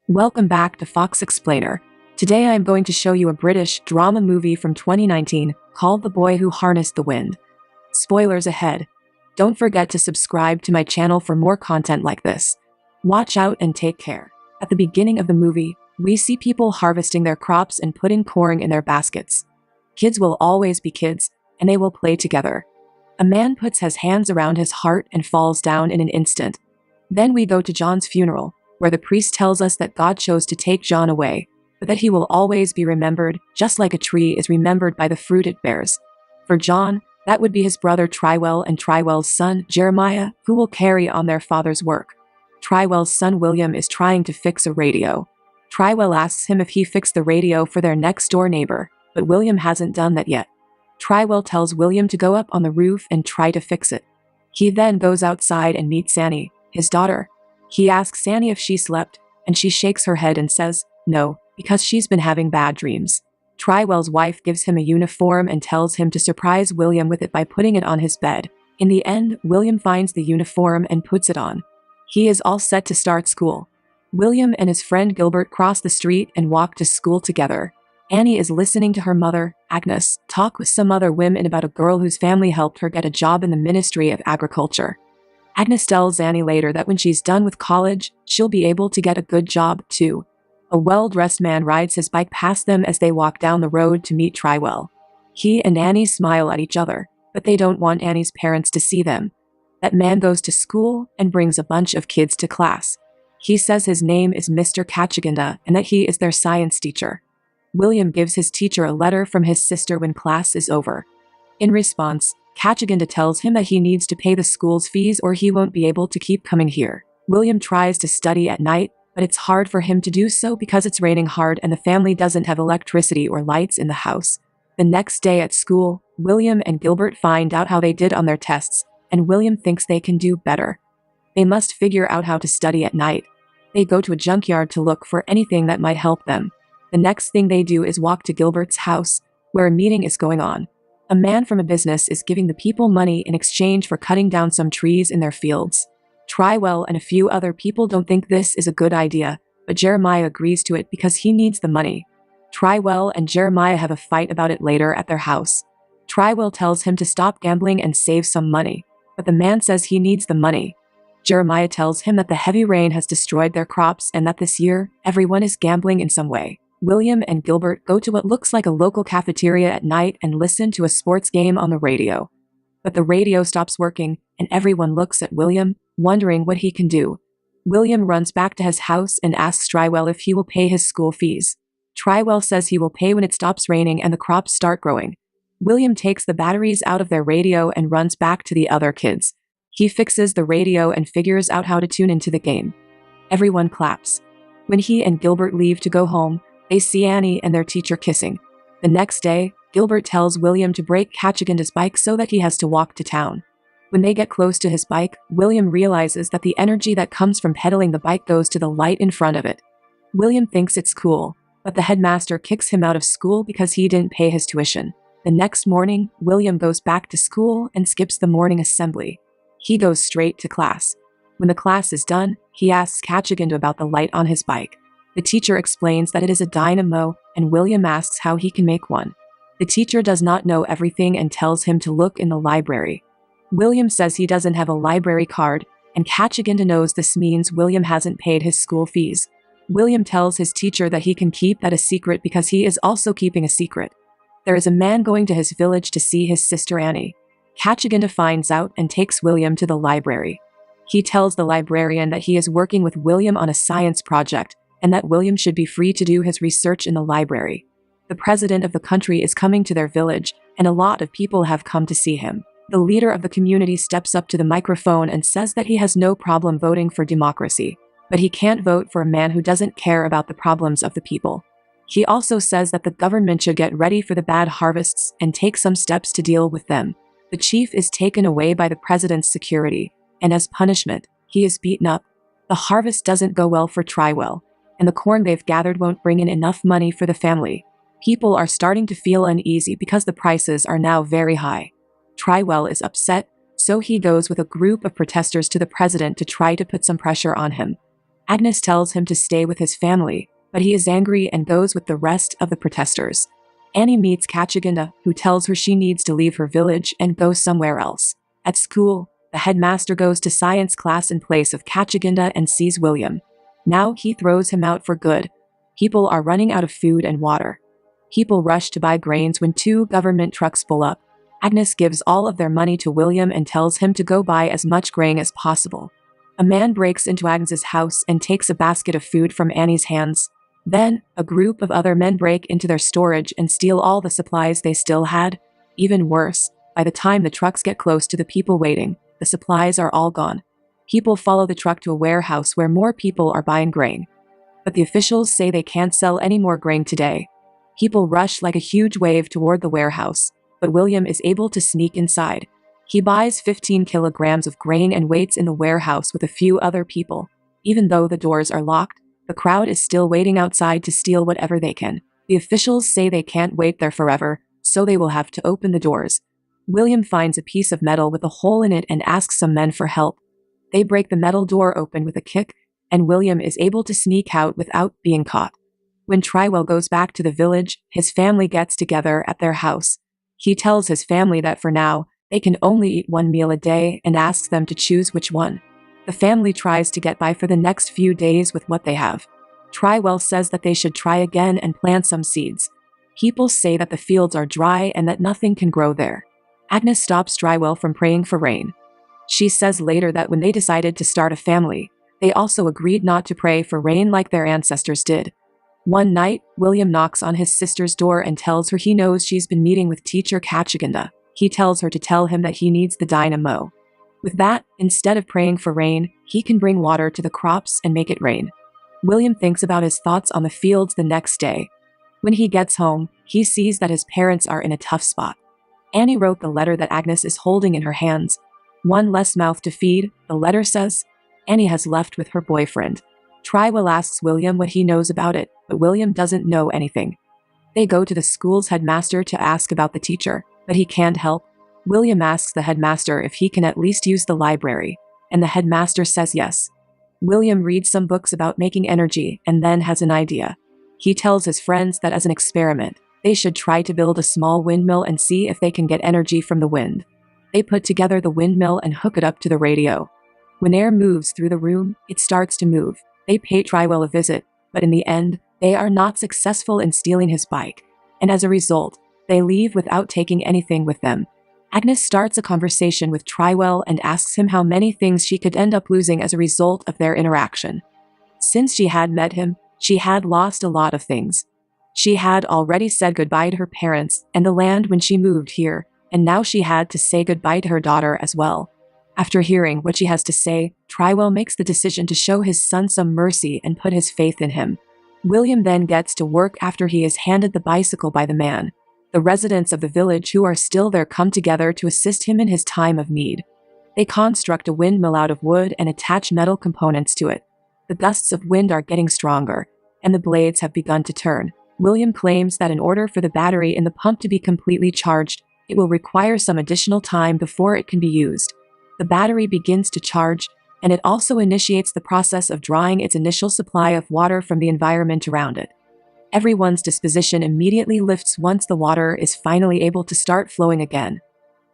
Welcome back to Fox Explainer. Today I am going to show you a British drama movie from 2019 called The Boy Who Harnessed the Wind. Spoilers ahead. Don't forget to subscribe to my channel for more content like this. Watch out and take care. At the beginning of the movie, we see people harvesting their crops and putting corn in their baskets. Kids will always be kids, and they will play together. A man puts his hands around his heart and falls down in an instant. Then we go to John's funeral, where the priest tells us that God chose to take John away, but that he will always be remembered, just like a tree is remembered by the fruit it bears. For John, that would be his brother Trywell and Trywell's son, Jeremiah, who will carry on their father's work. Trywell's son William is trying to fix a radio. Trywell asks him if he fixed the radio for their next-door neighbor, but William hasn't done that yet. Trywell tells William to go up on the roof and try to fix it. He then goes outside and meets Annie, his daughter. He asks Annie if she slept, and she shakes her head and says, no, because she's been having bad dreams. Trywell's wife gives him a uniform and tells him to surprise William with it by putting it on his bed. In the end, William finds the uniform and puts it on. He is all set to start school. William and his friend Gilbert cross the street and walk to school together. Annie is listening to her mother, Agnes, talk with some other women about a girl whose family helped her get a job in the Ministry of Agriculture. Agnes tells Annie later that when she's done with college, she'll be able to get a good job, too. A well-dressed man rides his bike past them as they walk down the road to meet Trywell. He and Annie smile at each other, but they don't want Annie's parents to see them. That man goes to school and brings a bunch of kids to class. He says his name is Mr. Kachaganda and that he is their science teacher. William gives his teacher a letter from his sister when class is over. In response, Kachaganda tells him that he needs to pay the school's fees or he won't be able to keep coming here. William tries to study at night, but it's hard for him to do so because it's raining hard and the family doesn't have electricity or lights in the house. The next day at school, William and Gilbert find out how they did on their tests, and William thinks they can do better. They must figure out how to study at night. They go to a junkyard to look for anything that might help them. The next thing they do is walk to Gilbert's house, where a meeting is going on. A man from a business is giving the people money in exchange for cutting down some trees in their fields. Trywell and a few other people don't think this is a good idea, but Jeremiah agrees to it because he needs the money. Trywell and Jeremiah have a fight about it later at their house. Trywell tells him to stop gambling and save some money, but the man says he needs the money. Jeremiah tells him that the heavy rain has destroyed their crops and that this year, everyone is gambling in some way. William and Gilbert go to what looks like a local cafeteria at night and listen to a sports game on the radio. But the radio stops working, and everyone looks at William, wondering what he can do. William runs back to his house and asks Trywell if he will pay his school fees. Trywell says he will pay when it stops raining and the crops start growing. William takes the batteries out of their radio and runs back to the other kids. He fixes the radio and figures out how to tune into the game. Everyone claps. When he and Gilbert leave to go home, they see Annie and their teacher kissing. The next day, Gilbert tells William to break Kachaganda's bike so that he has to walk to town. When they get close to his bike, William realizes that the energy that comes from pedaling the bike goes to the light in front of it. William thinks it's cool, but the headmaster kicks him out of school because he didn't pay his tuition. The next morning, William goes back to school and skips the morning assembly. He goes straight to class. When the class is done, he asks Kachaganda about the light on his bike. The teacher explains that it is a dynamo, and William asks how he can make one. The teacher does not know everything and tells him to look in the library. William says he doesn't have a library card, and Kachaganda knows this means William hasn't paid his school fees. William tells his teacher that he can keep that a secret because he is also keeping a secret. There is a man going to his village to see his sister Annie. Kachaganda finds out and takes William to the library. He tells the librarian that he is working with William on a science project, and that William should be free to do his research in the library. The president of the country is coming to their village, and a lot of people have come to see him. The leader of the community steps up to the microphone and says that he has no problem voting for democracy, but he can't vote for a man who doesn't care about the problems of the people. He also says that the government should get ready for the bad harvests and take some steps to deal with them. The chief is taken away by the president's security, and as punishment, he is beaten up. The harvest doesn't go well for Trywell, and the corn they've gathered won't bring in enough money for the family. People are starting to feel uneasy because the prices are now very high. Trywell is upset, so he goes with a group of protesters to the president to try to put some pressure on him. Agnes tells him to stay with his family, but he is angry and goes with the rest of the protesters. Annie meets Kachiginda, who tells her she needs to leave her village and go somewhere else. At school, the headmaster goes to science class in place of Kachiginda and sees William. Now he throws him out for good. People are running out of food and water. People rush to buy grains when 2 government trucks pull up. Agnes gives all of their money to William and tells him to go buy as much grain as possible. A man breaks into Agnes's house and takes a basket of food from Annie's hands. Then, a group of other men break into their storage and steal all the supplies they still had. Even worse, by the time the trucks get close to the people waiting, the supplies are all gone. People follow the truck to a warehouse where more people are buying grain. But the officials say they can't sell any more grain today. People rush like a huge wave toward the warehouse, but William is able to sneak inside. He buys 15 kilograms of grain and waits in the warehouse with a few other people. Even though the doors are locked, the crowd is still waiting outside to steal whatever they can. The officials say they can't wait there forever, so they will have to open the doors. William finds a piece of metal with a hole in it and asks some men for help. They break the metal door open with a kick, and William is able to sneak out without being caught. When Trywell goes back to the village, his family gets together at their house. He tells his family that for now, they can only eat 1 meal a day and asks them to choose which one. The family tries to get by for the next few days with what they have. Trywell says that they should try again and plant some seeds. People say that the fields are dry and that nothing can grow there. Agnes stops Trywell from praying for rain. She says later that when they decided to start a family, they also agreed not to pray for rain like their ancestors did. One night, William knocks on his sister's door and tells her he knows she's been meeting with teacher Kachiginda. He tells her to tell him that he needs the dynamo. With that, instead of praying for rain, he can bring water to the crops and make it rain. William thinks about his thoughts on the fields the next day. When he gets home, he sees that his parents are in a tough spot. Annie wrote the letter that Agnes is holding in her hands. One less mouth to feed, the letter says. Annie has left with her boyfriend. Trywell asks William what he knows about it, but William doesn't know anything. They go to the school's headmaster to ask about the teacher, but he can't help. William asks the headmaster if he can at least use the library, and the headmaster says yes. William reads some books about making energy and then has an idea. He tells his friends that as an experiment, they should try to build a small windmill and see if they can get energy from the wind. They put together the windmill and hook it up to the radio. When air moves through the room, it starts to move. They pay Trywell a visit, but in the end, they are not successful in stealing his bike, and as a result, they leave without taking anything with them. Agnes starts a conversation with Trywell and asks him how many things she could end up losing as a result of their interaction. Since she had met him, she had lost a lot of things. She had already said goodbye to her parents and the land when she moved here, and now she had to say goodbye to her daughter as well. After hearing what she has to say, Trywell makes the decision to show his son some mercy and put his faith in him. William then gets to work after he is handed the bicycle by the man. The residents of the village who are still there come together to assist him in his time of need. They construct a windmill out of wood and attach metal components to it. The gusts of wind are getting stronger, and the blades have begun to turn. William claims that in order for the battery in the pump to be completely charged, it will require some additional time before it can be used. The battery begins to charge, and it also initiates the process of drawing its initial supply of water from the environment around it. Everyone's disposition immediately lifts once the water is finally able to start flowing again.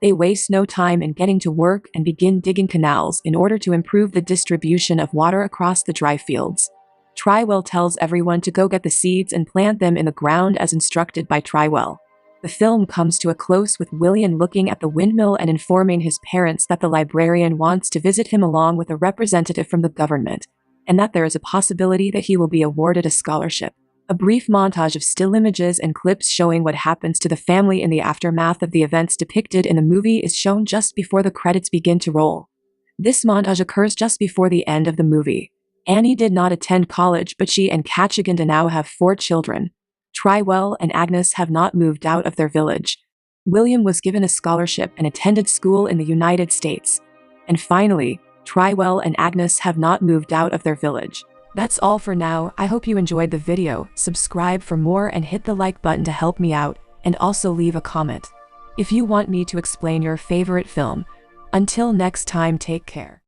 They waste no time in getting to work and begin digging canals in order to improve the distribution of water across the dry fields. Trywell tells everyone to go get the seeds and plant them in the ground as instructed by Trywell. The film comes to a close with William looking at the windmill and informing his parents that the librarian wants to visit him along with a representative from the government, and that there is a possibility that he will be awarded a scholarship. A brief montage of still images and clips showing what happens to the family in the aftermath of the events depicted in the movie is shown just before the credits begin to roll. This montage occurs just before the end of the movie. Annie did not attend college, but she and Kachiginda now have 4 children. Trywell and Agnes have not moved out of their village. William was given a scholarship and attended school in the United States. And finally, Trywell and Agnes have not moved out of their village. That's all for now. I hope you enjoyed the video. Subscribe for more and hit the like button to help me out, and also leave a comment if you want me to explain your favorite film. Until next time, take care.